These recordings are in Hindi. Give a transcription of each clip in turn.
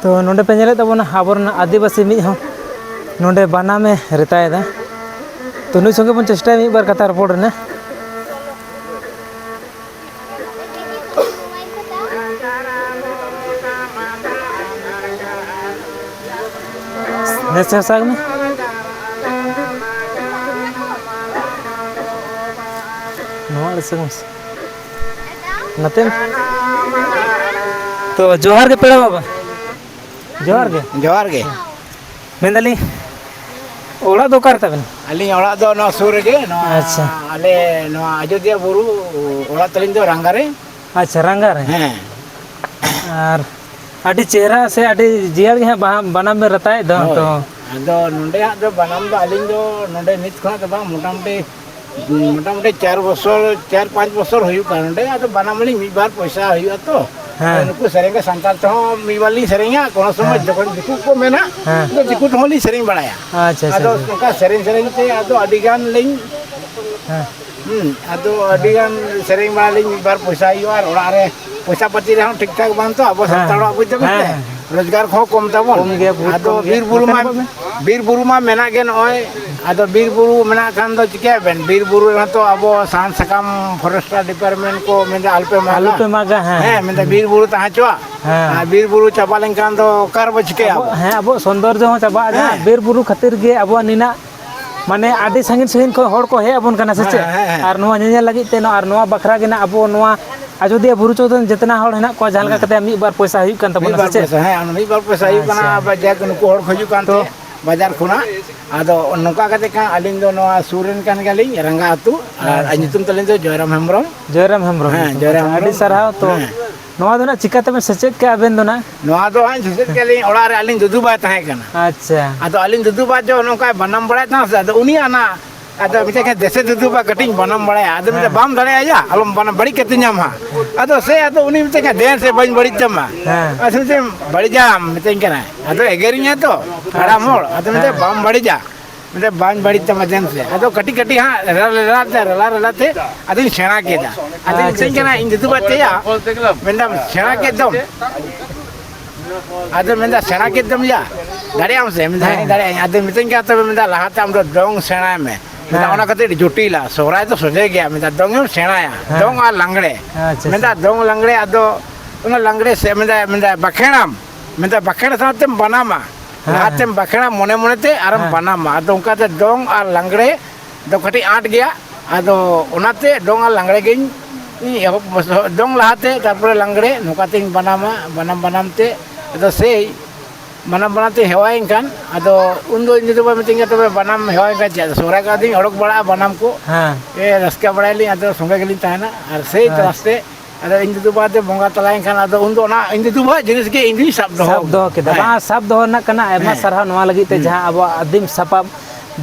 तो नोंडे पे नेले तबोना आबोरना आदिवासी मिद हो नोंडे बनामे रेतायदा तो नुई संगे बन चेष्टा मिद बार कथा रपड़ रना नेसे साग में नोआ संग नते तो जोहार के पेड़ा बाबा जोहार के मेंदली ओड़ा दो करता बन अली ओड़ा दो नो सुर के नो अच्छा अले नो अयोध्या बुरु ओड़ा तलिन दो रंगारे अच्छा रंगार हैं और अड़ी चेहरा से अड़ी जियाल के बनाम में रताए दो तो अदो नोंडे दो बनाम दो अलिन दो नोंडे नित खना तो बा मोटामुटी 4-5 बছর हुई का नोंडे अदो बनाम ली मी बार पैसा हुई तो नुकु सेरेंग के संताल तो मी वाली सेरेंगा कोनो समय जखन दिकु को मेना तो दिकु तो ली सेरेंग बड़ाया अच्छा अदो उनका सेरेंग ते अदो अडिगान लिंग अदो अडिगान सेरेंग बड़ा लिंग मी बार पैसा हुई और ओड़ा रे पैसा पति रे ठीक ठाक बान तो अब संताल अब जब रोजगार को कम तबन अदो बीर बुरु मा मेना के नय अदो बीर बुरु मेना खान दो चिके बेन बीर बुरु तो अब सान सकाम फॉरेस्ट डिपार्टमेंट को मेंदा अल्पे मागा है मेंदा बीर बुरु ता चवा बीर बुरु चाबा लेन खान दो कार बचके अब है अब सौंदर्य हो चाबा बीर बुरु खातिर गे अब निना माने आदि संगीन को हड़ को हे अबन कना सचे और नोआ नेने लगी ते नो और नोआ बखरा गे ना अब नोआ अयोध्या बुरु चौधन जितना हड़ हेना को जहां कते मी बार पैसा हुई कन तबन सचे है मी बार पैसा हुई कना अब जाक नुको हड़ खजु कान तो बाजार खुना आदो नोका कते का अलिन दो नोआ सुरेन कान गलिन रंगा अतु और अनितुम तलिन दो जयराम हेम्ब्रम जयराम अडी सरहाव तो नोआ दो ना चिकाते में सचेत के अबेन दो ना नोआ दो आन सचेत के लिन ओड़ा रे अलिन दुदु बा ताहे कना अच्छा आदो अलिन दुदु बा जो नोका बनम बड़ा था आदो उनी आना आदो मिते के देसे दुदु बा कटिंग बनम बड़ा आदो मिते बाम दड़े आया अलम बनम बड़ी केते न्याम हा आदो से आदो उनी मिते के देन से बन बड़ी जमा आदो मिते बड़ी जाम मिते केना आदो एगेरिया तो बड़ा मोड़ आदो मिते बाम बड़ी जा मिते बाम बड़ी तमा देन से आदो कटी कटी हा रला ते आदो छेना के दा आदो मिते केना इन दुदु बा ते या मेंदा छेना के दम आदो मेंदा छेना के दम या दाड़ियाम से मेंदा दाड़िया आदो मिते के तो मेंदा लहाते हम डोंग सेना में मेंदा ओना कते जुटीला सोराय तो सोजे गया मेंदा डोंग सेनाया डोंग आ लंगड़े मेंदा डोंग लंगड़े आदो ओना लंगड़े से मेंदा बखेणाम मेंदा बखेण साथे बनामा लाते बखेणा मोने मोने ते आरम बनामा आदो उनका ते डोंग आ लंगड़े दो कटी आट गया आदो ओनाते डोंग आ लंगड़े गिन डोंग लहाते तारपरे लंगड़े नोकाते बनाम ते आदो से बनाम बनाते हेवाइन कान आदो उन्दो इन तो मिटिंग तो बनाम हेवाइन का चे सोरा का दिन अड़क बड़ा बनाम को ए रस्का बड़ाली आदो संगे गली ताना और से रास्ते आदो इन तो बाते बोंगा तलाइन कान आदो उन्दो ना इन तो बा जिनिस के इंदी सब दो के बा सब दो ना कना एमा सरहा नवा लगी ते जहां अब आदिम सपा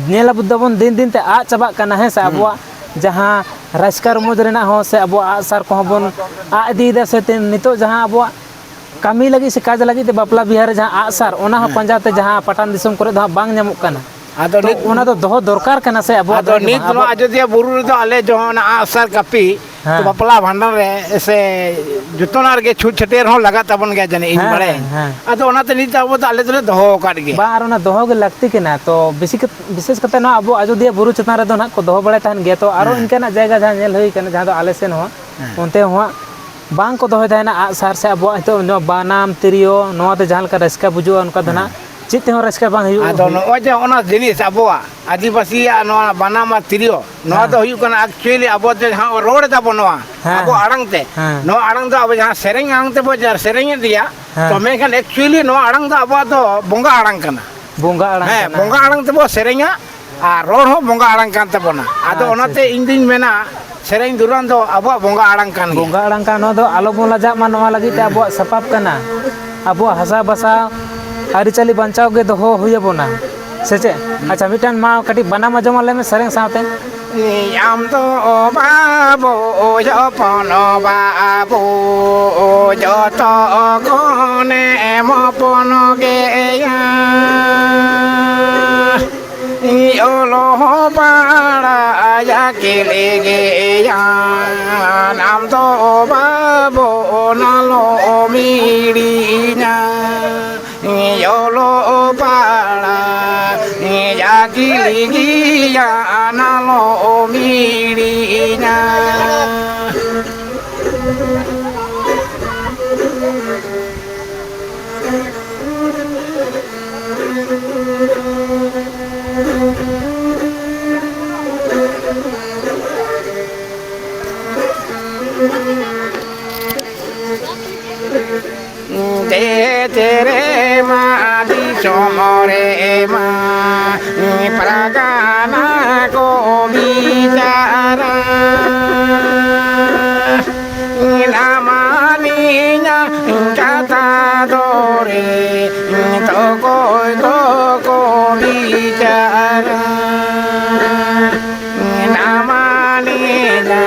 नेला बुद्धबन दिन दिन ते आ चबा कना है से अब जहां राजकार मोज रेना हो से अब आसर को बन आ दी दे से नितो जहां अब कमी लगी से काज लगी ते बापला बिहार जहां आसर ओना हो पंजाते जहां पठान दिसम करे द बांग ᱧᱟᱢᱚᱜ कना आदो नित ओना तो दोह दरकार कना से अब आदो नित नो अयोध्या बुरु तो आले जो ना आसर कपी तो बापला भांडन रे ऐसे जुतोनार के छूट छटेर हो लगा तबन गया जने इन बड़े आदो ओना ते नित अब तो आले तो दोह काट गे बार ओना दोह के लगती के ना तो विशेष कते ना अब अयोध्या बुरु चतान रे दो ना को दोह बड़े तहन गे तो आरो इनके ना जगह जहां नेल होई कना जहां दो आले सेन हो उनते हो बांग को दोहे दायना आसार से अब तो बनाम तिरियो नोते जहां का रस्का बुझो उनका दना चित हो रस्का बांग हुई आदो नो जे ओना जिनिस अब आदिवासी नो बनाम तिरियो नो तो हुई कना एक्चुअली अब जे हां रोड दा बनवा अब आड़ंग ते नो आड़ंग तो अब जहां सेरेंग आंग ते बो जार सेरेंग दिया तो मैं कन एक्चुअली नो आड़ंग तो अब तो बोंगा आड़ंग कना बोंगा आड़ंग ते बो सेरेंगा आ रोड हो बोंगा आड़ंग कान ते बना आदो ओनाते इन दिन मेना सेरेंग दुरान दो अब बोंगा आड़ंग कान नो दो आलो बोला जा मा नवा लगी ते अब सपाप कना अब हसा बसा आरिचाली बंचाव के दोहो हुई बोना सेचे अच्छा मिटान मा कटी बना मजमा ले में सेरेंग साथे आम तो बाबो जपन बाबो जो तो कोने मपन गे ओलो पाड़ा या केले गे नाम तो बाबो नालो मीड़ी ना ligia nalo omirinya. Te tere ma di somore ma pragana ko bicara namaninya kata dore toko bicara namaninya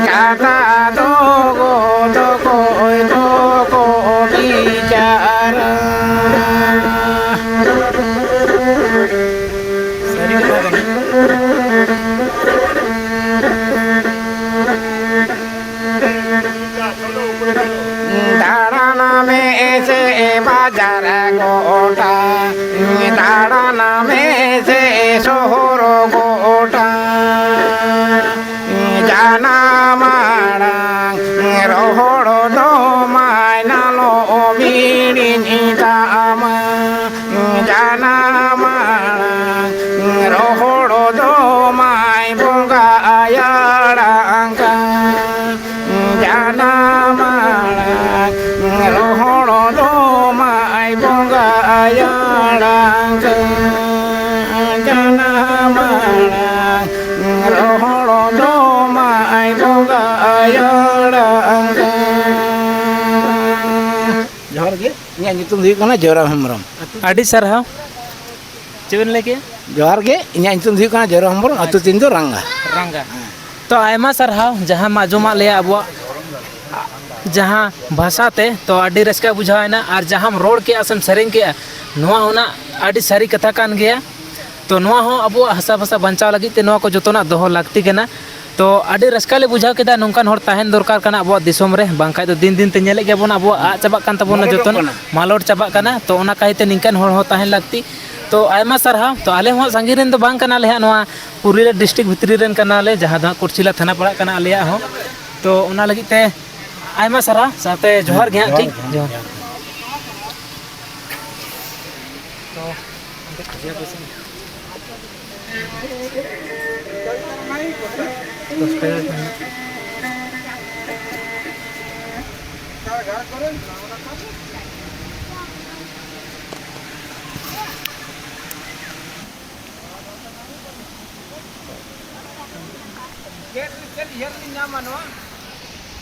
kata toko bicara. Darana me se bajar gota, darana me se sohoro gota, jana marang rohoro do mai nalo omirin itama, jana marang rohoro do mai bunga ayarangka, jana marang rohoro do mai bunga ayarangka, jana marang rohoro do mai bunga ayarangka. Johar ge ᱤᱧᱟᱹᱜ ᱧᱩᱛᱩᱢ ᱫᱚ ᱦᱩᱭᱩᱜ ᱠᱟᱱᱟ ᱡᱚᱭᱨᱟᱢ ᱦᱮᱢᱵᱨᱚᱢ ᱟᱹᱰᱤ ᱥᱟᱨᱦᱟᱣ ᱪᱮᱫ ᱵᱮᱱ ᱞᱟᱹᱭ ᱠᱮᱜᱼᱟ ᱡᱚᱦᱟᱨ ᱜᱮ ᱤᱧᱟᱹᱜ ᱧᱩᱛᱩᱢ ᱫᱚ ᱦᱩᱭᱩᱜ ᱠᱟᱱᱟ ᱡᱚᱭᱨᱟᱢ ᱦᱮᱢᱵᱨᱚᱢ ᱟᱹᱛᱩ ᱛᱤᱧ ᱫᱚ ᱨᱟᱝᱜᱟ ᱨᱟᱝᱜᱟ ᱛᱚ ᱟᱭᱢᱟ ᱥᱟᱨᱦᱟᱣ ᱡᱟᱦᱟᱸ ᱟᱸᱡᱚᱢᱟᱜ ᱞᱮᱭᱟ ᱟᱵᱚᱣᱟᱜ ᱡᱟᱦᱟᱸ ᱵᱷᱟᱥᱟᱛᱮ ᱛᱚ ᱟᱹᱰᱤ ᱨᱟᱹᱥᱠᱟᱹ ᱵᱩᱡᱷᱟᱹᱣᱮᱱᱟ ᱟᱨ ᱡᱟᱦᱟᱸᱢ ᱨᱚᱲ ᱠᱮᱜᱼᱟ ᱥᱮᱢ ᱥᱮᱨᱮᱧ ᱠᱮᱜᱼᱟ ᱱᱚᱣᱟ ᱦᱚᱸ ᱟᱹᱰᱤ ᱥᱟᱹᱨᱤ ᱠᱟᱛᱷᱟ ᱠᱟᱱ ᱜᱮᱭᱟ ᱛᱚ ᱱᱚᱣᱟ ᱦᱚᱸ ᱟᱵᱚᱣᱟᱜ ᱦᱟᱥᱟ ᱵᱷᱟᱥᱟ ᱵᱟᱧᱪᱟᱣ ᱞᱟᱹᱜᱤᱫ ᱛᱮ ᱱᱚᱣᱟ ᱠᱚ ᱡᱚᱛᱚᱱᱟᱜ ᱫᱚᱦᱚ ᱞᱟᱹᱠᱛᱤ ᱠᱟᱱᱟ ᱛᱚ ᱟᱹᱰᱤ ᱨᱟᱹᱥᱠᱟᱹ ᱞᱮ ᱵᱩᱡᱷᱟᱹᱣ ᱠᱮᱫᱟ ᱱᱚᱝᱠᱟᱱ ᱦᱚᱲ ᱛᱟᱦᱮᱱ ᱫᱚᱨᱠᱟর ᱠᱟᱱᱟ ᱟᱵᱚᱣᱟᱜ ᱫᱤᱥᱚᱢ ᱨᱮ ᱵᱟᱝᱠᱷᱟᱡ ᱫᱚ ᱫᱤᱱ ᱫᱤᱱ ᱛᱮ ᱧᱮᱞᱮᱫ ᱜᱮᱭᱟᱵᱚᱱ ᱟᱵᱚᱣᱟᱜ ᱟᱫ ᱪᱟᱵᱟᱜ ᱠᱟᱱ ᱛᱟᱵᱚᱱᱟ ᱡᱚᱛᱚᱱᱟᱜ ᱢᱟᱞᱚᱴ ᱪᱟᱵᱟᱜ ᱠᱟᱱᱟ ᱛᱚ ᱚᱱᱟ ᱠᱟᱭᱛᱮ ᱱᱤᱝᱠᱟᱱ ᱦᱚᱲ ᱦᱚᱸ ᱛᱟᱦᱮᱱ ᱞᱟᱹᱠᱛᱤ ᱛᱚ ᱟᱭᱢᱟ ᱥᱟᱨᱦᱟᱣ ᱛᱚ ᱟᱞᱮ ᱦᱚᱸ ᱥᱟᱺᱜᱤᱧ ᱨᱮᱱ ᱫᱚ ᱵᱟᱝ ᱠᱟᱱᱟᱞᱮ ᱦᱟᱸᱜ ᱱᱚᱣᱟ ᱯᱩᱨᱩᱞᱤᱭᱟᱹ ᱰᱤᱥᱴᱨᱤᱠᱴ ᱵᱷᱤᱛᱨᱤ ᱨᱮᱱ ᱠᱟᱱᱟᱞᱮ ᱡᱟᱦᱟᱸ ᱫᱚ ᱠᱩᱴᱥᱤᱞᱟ ᱛᱷᱟᱱᱟ ᱯᱟᱲᱟᱜ ᱠᱟᱱᱟ ᱟᱞᱮᱭᱟᱜ ᱦᱚᱸ ᱛᱚ ᱚᱱᱟ ᱞᱟᱹᱜᱤᱫ ᱛᱮ ᱟᱭᱢᱟ ᱥᱟᱨᱦᱟᱣ ᱥᱟᱶᱛᱮ ᱡᱚᱦᱟᱨ ᱜᱮ ᱦᱟᱸᱜ ᱴᱷᱤᱠ ᱡᱚᱦᱟᱨ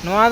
ᱱᱚᱣᱟ ᱫᱚ